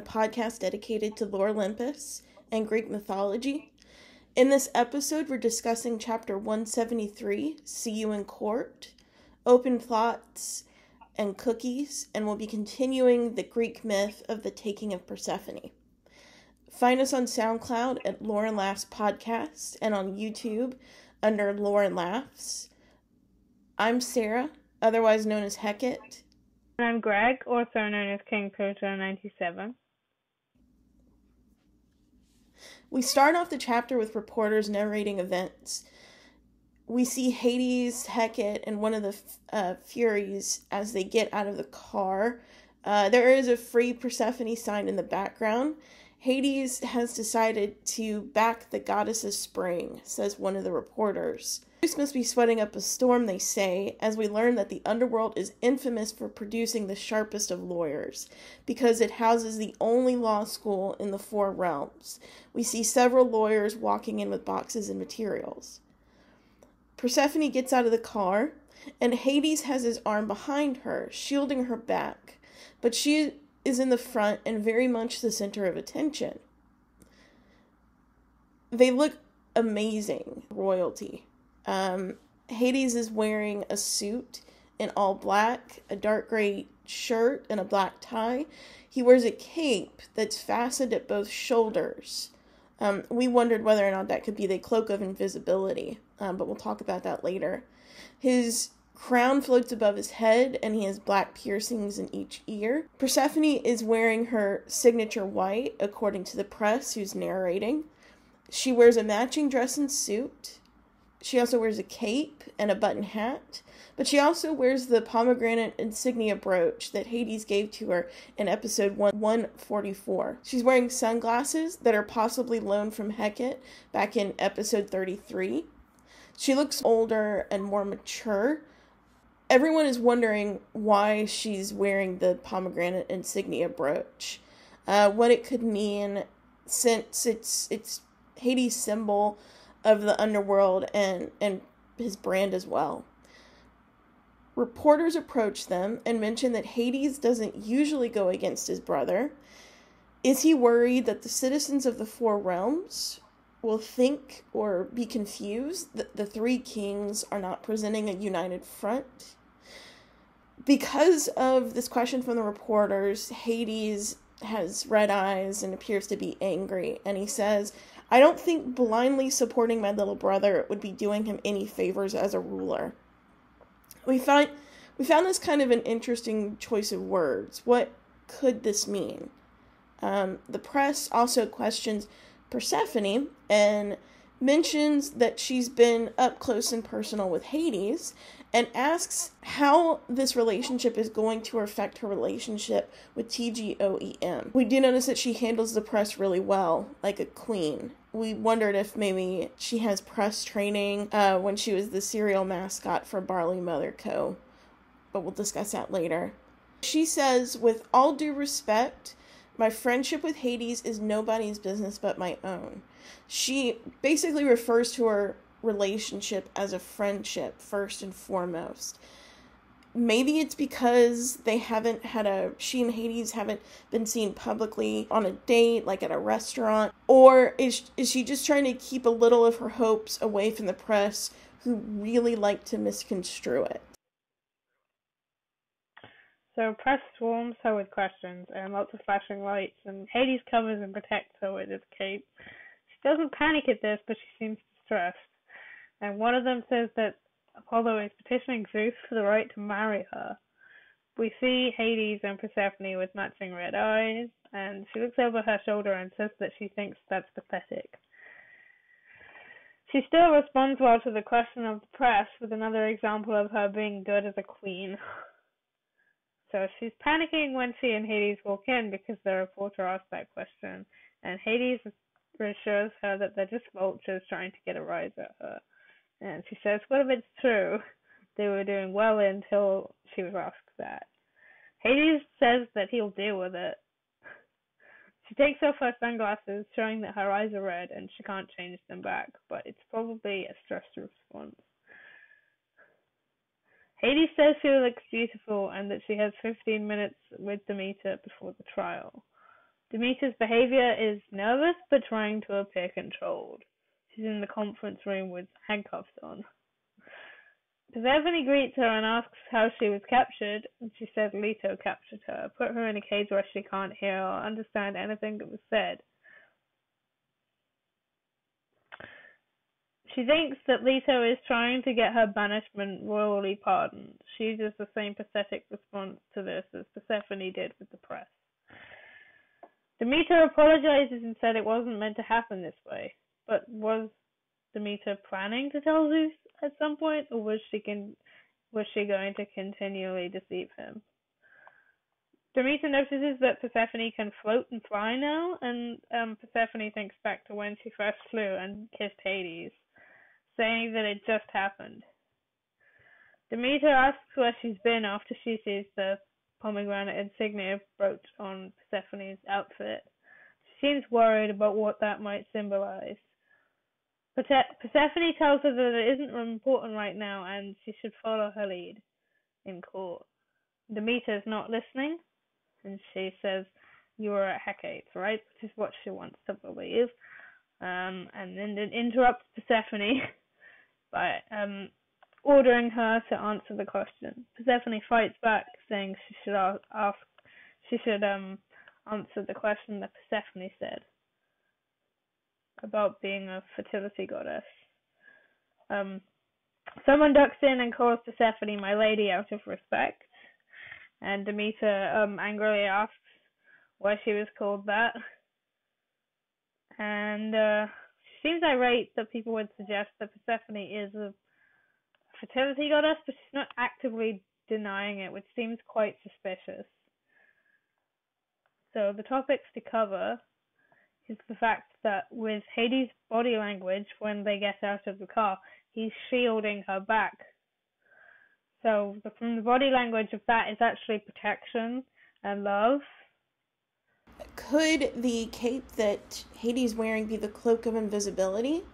podcast dedicated to lore Olympus and Greek mythology. In this episode, we're discussing chapter 173, See You in Court, Open Plots, and Cookies, and we'll be continuing the Greek myth of the Taking of Persephone. Find us on SoundCloud at Lore and Laughs Podcast and on YouTube under Lore and Laughs. I'm Sarah, otherwise known as Hekate. And I'm Greg, also known as King Pluto 97. We start off the chapter with reporters narrating events. We see Hades, Hekate, and one of the Furies as they get out of the car. There is a Free Persephone sign in the background. Hades has decided to back the goddess of spring, says one of the reporters. Zeus must be sweating up a storm, they say, as we learn that the underworld is infamous for producing the sharpest of lawyers, because it houses the only law school in the four realms. We see several lawyers walking in with boxes and materials. Persephone gets out of the car, and Hades has his arm behind her, shielding her back, but she is in the front and very much the center of attention. They look amazing, royalty. Hades is wearing a suit in all black, a dark gray shirt, and a black tie. He wears a cape that's fastened at both shoulders. We wondered whether or not that could be the cloak of invisibility, but we'll talk about that later. His crown floats above his head, and he has black piercings in each ear. Persephone is wearing her signature white, according to the press who's narrating. She wears a matching dress and suit. She also wears a cape and a button hat, but she also wears the pomegranate insignia brooch that Hades gave to her in episode 144. She's wearing sunglasses that are possibly loaned from Hekate back in episode 33. She looks older and more mature. Everyone is wondering why she's wearing the pomegranate insignia brooch, what it could mean, since it's Hades' symbol of the underworld and his brand as well. Reporters approach them and mention that Hades doesn't usually go against his brother. Is he worried that the citizens of the four realms will think or be confused that the three kings are not presenting a united front? Because of this question from the reporters, Hades has red eyes and appears to be angry, and he says, "I don't think blindly supporting my little brother would be doing him any favors as a ruler." We found this kind of an interesting choice of words. What could this mean? The press also questions Persephone and mentions that she's been up close and personal with Hades, and asks how this relationship is going to affect her relationship with TGOEM. We do notice that she handles the press really well, like a queen. We wondered if maybe she has press training when she was the cereal mascot for Barley Mother Co., but we'll discuss that later. She says, "With all due respect, my friendship with Hades is nobody's business but my own." She basically refers to her relationship as a friendship first and foremost. Maybe it's because she and Hades haven't been seen publicly on a date, like at a restaurant, or is she just trying to keep a little of her hopes away from the press, who really like to misconstrue it? So press swarms her with questions and lots of flashing lights, and Hades covers and protects her with his cape. She doesn't panic at this, but she seems distressed. And one of them says that Apollo is petitioning Zeus for the right to marry her. We see Hades and Persephone with matching red eyes, and she looks over her shoulder and says that she thinks that's pathetic. She still responds well to the question of the press with another example of her being good as a queen. So she's panicking when she and Hades walk in because the reporter asked that question, and Hades reassures her that they're just vultures trying to get a rise at her. And she says, what if it's true? They were doing well until she was asked that. Hades says that he'll deal with it. She takes off her sunglasses, showing that her eyes are red and she can't change them back, but it's probably a stress response. Hades says she looks beautiful and that she has 15 minutes with Demeter before the trial. Demeter's behavior is nervous but trying to appear controlled. She's in the conference room with handcuffs on. Persephone greets her and asks how she was captured, and she says Leto captured her, put her in a cage where she can't hear or understand anything that was said. She thinks that Leto is trying to get her banishment royally pardoned. She uses the same pathetic response to this as Persephone did with the press. Demeter apologizes and said it wasn't meant to happen this way, but was Demeter planning to tell Zeus at some point, or was she going to continually deceive him? Demeter notices that Persephone can float and fly now, and Persephone thinks back to when she first flew and kissed Hades, saying that it just happened. Demeter asks where she's been after she sees the pomegranate insignia brooch on Persephone's outfit. She seems worried about what that might symbolize. Persephone tells her that it isn't important right now and she should follow her lead in court. Demeter's not listening, and she says, "You were at Hekate, right?" Which is what she wants to believe. And then it interrupts Persephone by ordering her to answer the question. Persephone fights back, saying she should answer the question that Persephone said about being a fertility goddess. Someone ducks in and calls Persephone "my lady" out of respect, and Demeter angrily asks why she was called that. And she seems irate that people would suggest that Persephone is a fertility goddess, but she's not actively denying it, which seems quite suspicious. So the topics to cover is the fact that with Hades' body language, when they get out of the car, he's shielding her back. So from the body language of that is actually protection and love. Could the cape that Hades is wearing be the cloak of invisibility?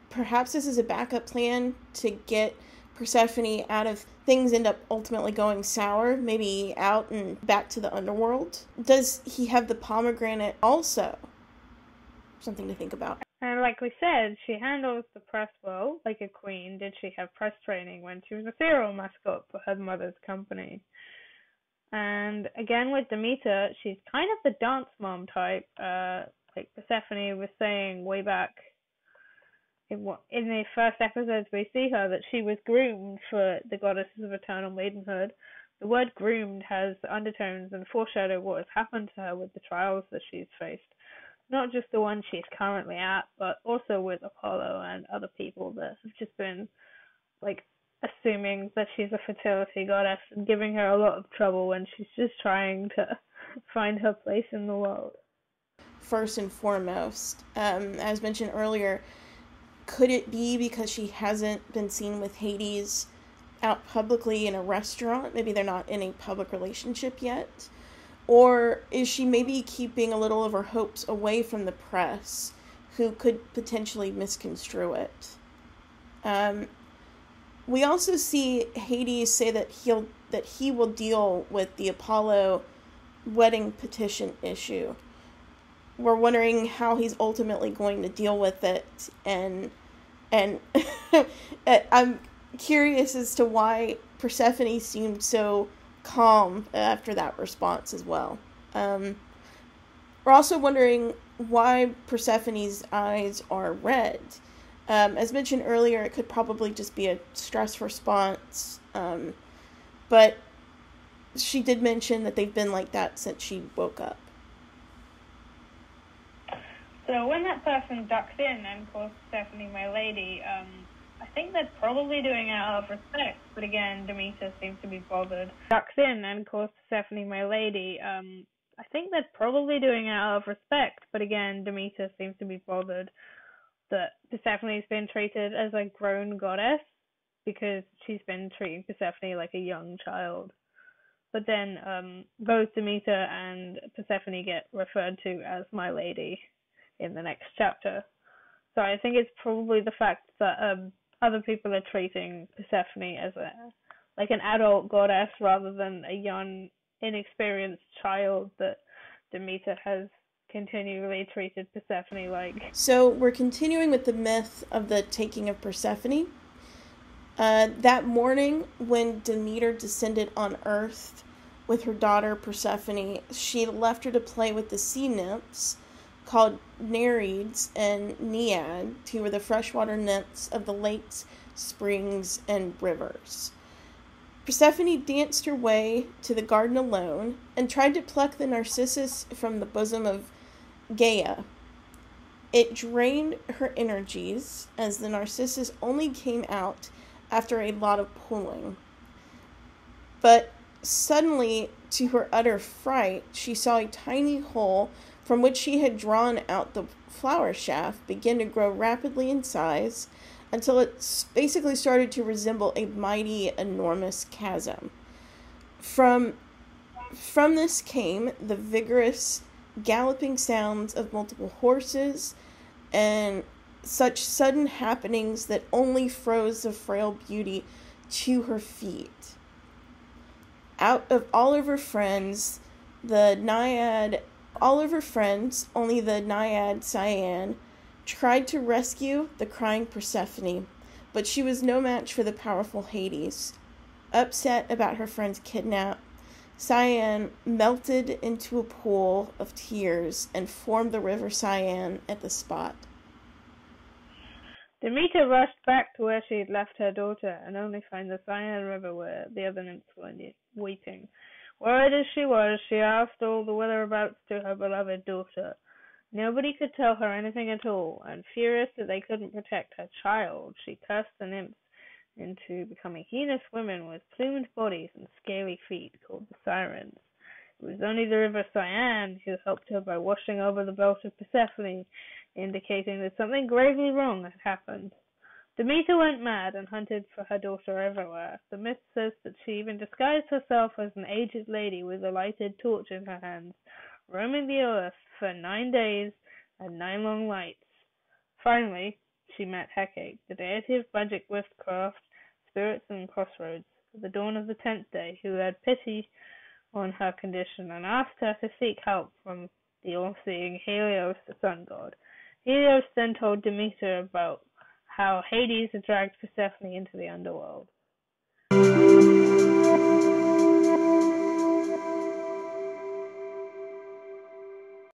Perhaps this is a backup plan to get Persephone out of things end up ultimately going sour, maybe out and back to the underworld. Does he have the pomegranate also? Something to think about. And like we said, she handles the press well, like a queen. Did she have press training when she was a serial mascot for her mother's company? And again with Demeter, she's kind of the dance mom type, like Persephone was saying way back in the first episodes we see her, that she was groomed for the goddesses of eternal maidenhood. The word groomed has undertones and foreshadow what has happened to her with the trials that she's faced. Not just the one she's currently at, but also with Apollo and other people that have just been like assuming that she's a fertility goddess and giving her a lot of trouble when she's just trying to find her place in the world. First and foremost, as mentioned earlier, could it be because she hasn't been seen with Hades out publicly in a restaurant? Maybe they're not in a public relationship yet. Or is she maybe keeping a little of her hopes away from the press, who could potentially misconstrue it? We also see Hades say that he will deal with the Apollo wedding petition issue. We're wondering how he's ultimately going to deal with it, and I'm curious as to why Persephone seemed so calm after that response as well. We're also wondering why Persephone's eyes are red. As mentioned earlier, it could probably just be a stress response, but she did mention that they've been like that since she woke up. So when that person ducks in and calls Persephone "my lady," I think they're probably doing it out of respect, but again, Demeter seems to be bothered. Ducks in and calls Persephone "my lady," I think they're probably doing it out of respect, but again, Demeter seems to be bothered that Persephone's been treated as a grown goddess because she's been treating Persephone like a young child. But then both Demeter and Persephone get referred to as "my lady" in the next chapter. So I think it's probably the fact that other people are treating Persephone as an adult goddess rather than a young, inexperienced child that Demeter has continually treated Persephone like. So we're continuing with the myth of the taking of Persephone. That morning, when Demeter descended on Earth with her daughter Persephone, she left her to play with the sea nymphs called Nereids and Naiads, who were the freshwater nymphs of the lakes, springs, and rivers. Persephone danced her way to the garden alone and tried to pluck the narcissus from the bosom of Gaia. It drained her energies, as the narcissus only came out after a lot of pulling. But suddenly, to her utter fright, she saw a tiny hole from which she had drawn out the flower shaft begin to grow rapidly in size until it basically started to resemble a mighty, enormous chasm. From this came the vigorous, galloping sounds of multiple horses and such sudden happenings that only froze the frail beauty to her feet. Out of all of her friends, only the naiad Cyan tried to rescue the crying Persephone, but she was no match for the powerful Hades. Upset about her friend's kidnap, Cyan melted into a pool of tears and formed the river Cyan at the spot. Demeter rushed back to where she had left her daughter, and only found the Cyan River where the other nymphs were weeping. Worried as she was, she asked all the whereabouts to her beloved daughter. Nobody could tell her anything at all, and furious that they couldn't protect her child, she cursed the nymphs into becoming heinous women with plumed bodies and scaly feet called the Sirens. It was only the river Cyan who helped her by washing over the belt of Persephone, indicating that something gravely wrong had happened. Demeter went mad and hunted for her daughter everywhere. The myth says that she even disguised herself as an aged lady with a lighted torch in her hands, roaming the earth for 9 days and 9 long nights. Finally, she met Hekate, the deity of magic, witchcraft, spirits, and crossroads, at the dawn of the 10th day, who had pity on her condition and asked her to seek help from the all-seeing Helios, the sun god. Helios then told Demeter about how Hades had dragged Persephone into the underworld.